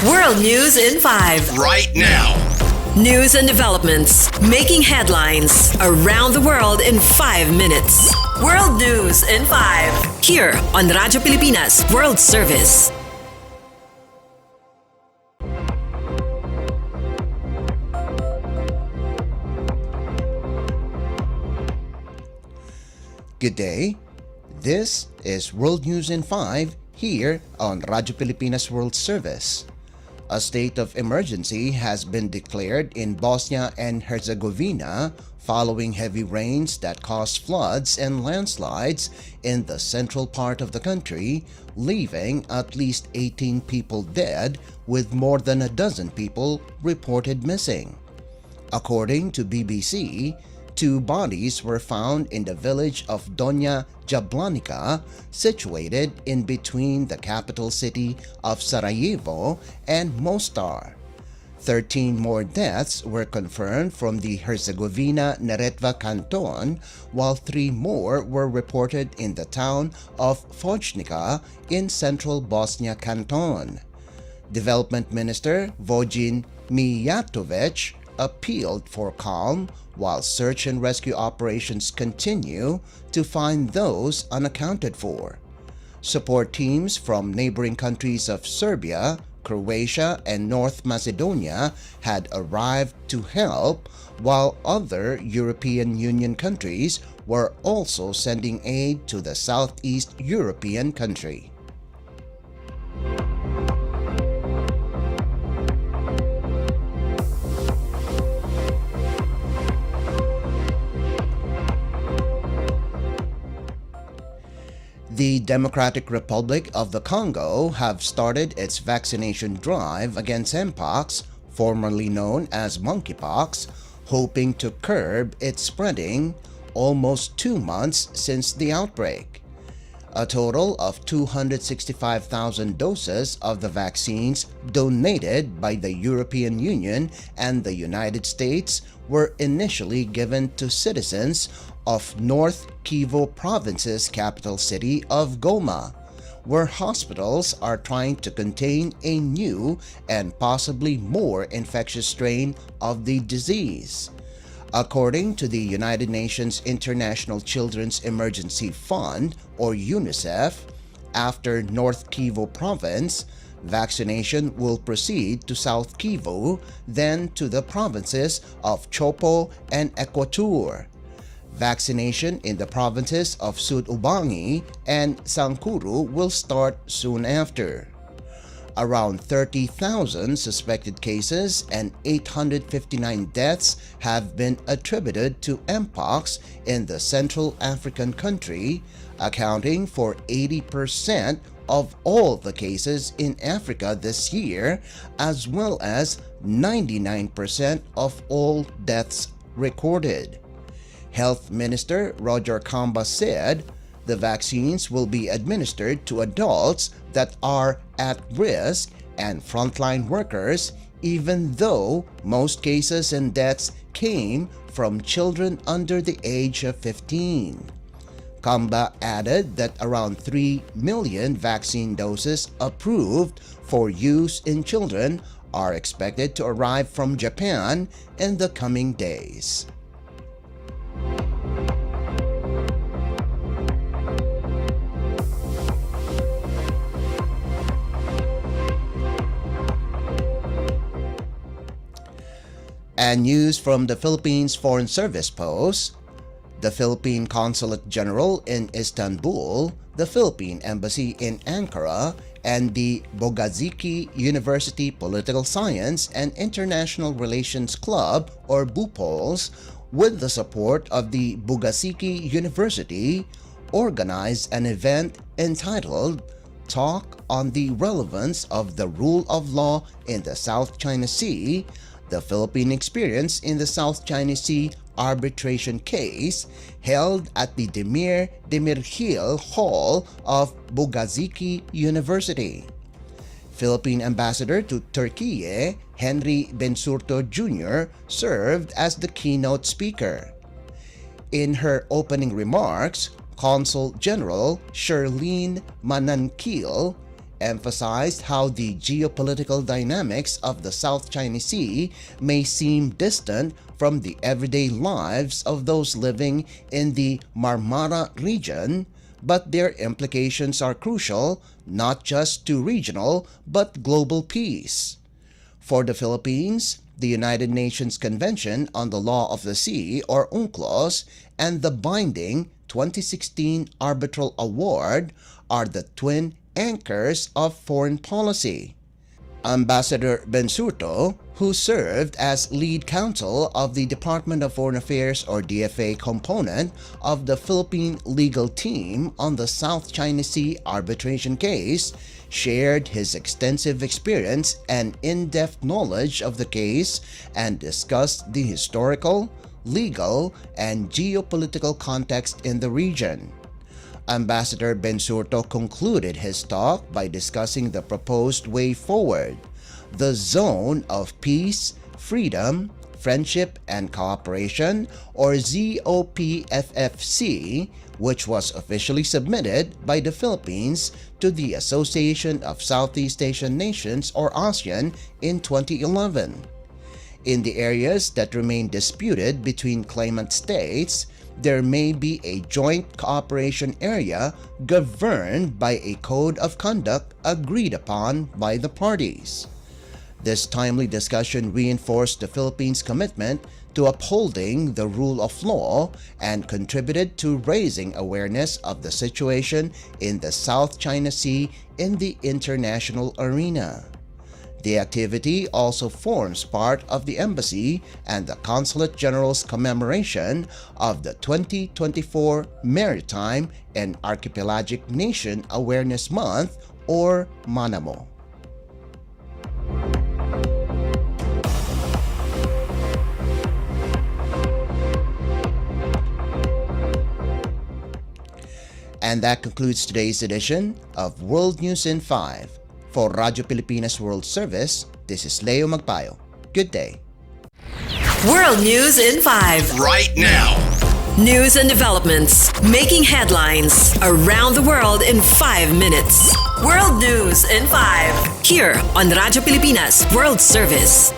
World News in 5. Right now. News and developments making headlines around the world in 5 minutes. World News in 5. Here on Radyo Pilipinas World Service. Good day. This is World News in 5 here on Radyo Pilipinas World Service. A state of emergency has been declared in Bosnia and Herzegovina following heavy rains that caused floods and landslides in the central part of the country, leaving at least 18 people dead with more than a dozen people reported missing. According to BBC, 2 bodies were found in the village of Donja Jablanica, situated in between the capital city of Sarajevo and Mostar. 13 more deaths were confirmed from the Herzegovina-Neretva canton, while 3 more were reported in the town of Fojnica in central Bosnia canton. Development Minister Vojin Mijatovic appealed for calm while search and rescue operations continue to find those unaccounted for. Support teams from neighboring countries of Serbia, Croatia, and North Macedonia had arrived to help, while other European Union countries were also sending aid to the Southeast European country. The Democratic Republic of the Congo have started its vaccination drive against Mpox, formerly known as monkeypox, hoping to curb its spreading almost 2 months since the outbreak. A total of 265,000 doses of the vaccines donated by the European Union and the United States were initially given to citizens of North Kivu Province's capital city of Goma, where hospitals are trying to contain a new and possibly more infectious strain of the disease. According to the United Nations International Children's Emergency Fund, or UNICEF, after North Kivu Province, vaccination will proceed to South Kivu, then to the provinces of Chopo and Equateur. Vaccination in the provinces of Sud Ubangi and Sankuru will start soon after. Around 30,000 suspected cases and 859 deaths have been attributed to Mpox in the Central African country, accounting for 80% of all the cases in Africa this year, as well as 99% of all deaths recorded. Health Minister Roger Kamba said the vaccines will be administered to adults that are at risk and frontline workers, even though most cases and deaths came from children under the age of 15. Kamba added that around 3 million vaccine doses approved for use in children are expected to arrive from Japan in the coming days. And news from the Philippines Foreign Service Post, the Philippine Consulate General in Istanbul, the Philippine Embassy in Ankara, and the Bogazici University Political Science and International Relations Club, or BUPOLS, with the support of the Bogazici University, organized an event entitled Talk on the Relevance of the Rule of Law in the South China Sea, the Philippine Experience in the South China Sea arbitration case, held at the Demir Demirhil Hall of Bogazici University. Philippine Ambassador to Turkey, Henry Bensurto Jr., served as the keynote speaker. In her opening remarks, Consul General Sherlene Manankil emphasized how the geopolitical dynamics of the South China Sea may seem distant from the everyday lives of those living in the Marmara region, but their implications are crucial not just to regional but global peace. For the Philippines, the United Nations Convention on the Law of the Sea, or UNCLOS, and the binding 2016 Arbitral Award are the twin anchors of foreign policy. Ambassador Bensurto, who served as lead counsel of the Department of Foreign Affairs or DFA component of the Philippine legal team on the South China Sea arbitration case, shared his extensive experience and in-depth knowledge of the case and discussed the historical, legal, and geopolitical context in the region. Ambassador Bensurto concluded his talk by discussing the proposed way forward, the Zone of Peace, Freedom, Friendship, and Cooperation, or ZOPFFC, which was officially submitted by the Philippines to the Association of Southeast Asian Nations, or ASEAN, in 2011. In the areas that remain disputed between claimant states, there may be a joint cooperation area governed by a code of conduct agreed upon by the parties. This timely discussion reinforced the Philippines' commitment to upholding the rule of law and contributed to raising awareness of the situation in the South China Sea in the international arena. The activity also forms part of the Embassy and the Consulate General's commemoration of the 2024 Maritime and Archipelagic Nation Awareness Month, or MANAMO. And that concludes today's edition of World News in 5. For Radyo Pilipinas World Service, this is Leo Magpayo. Good day. World News in 5. Right now. News and developments making headlines around the world in 5 minutes. World News in 5. Here on Radyo Pilipinas World Service.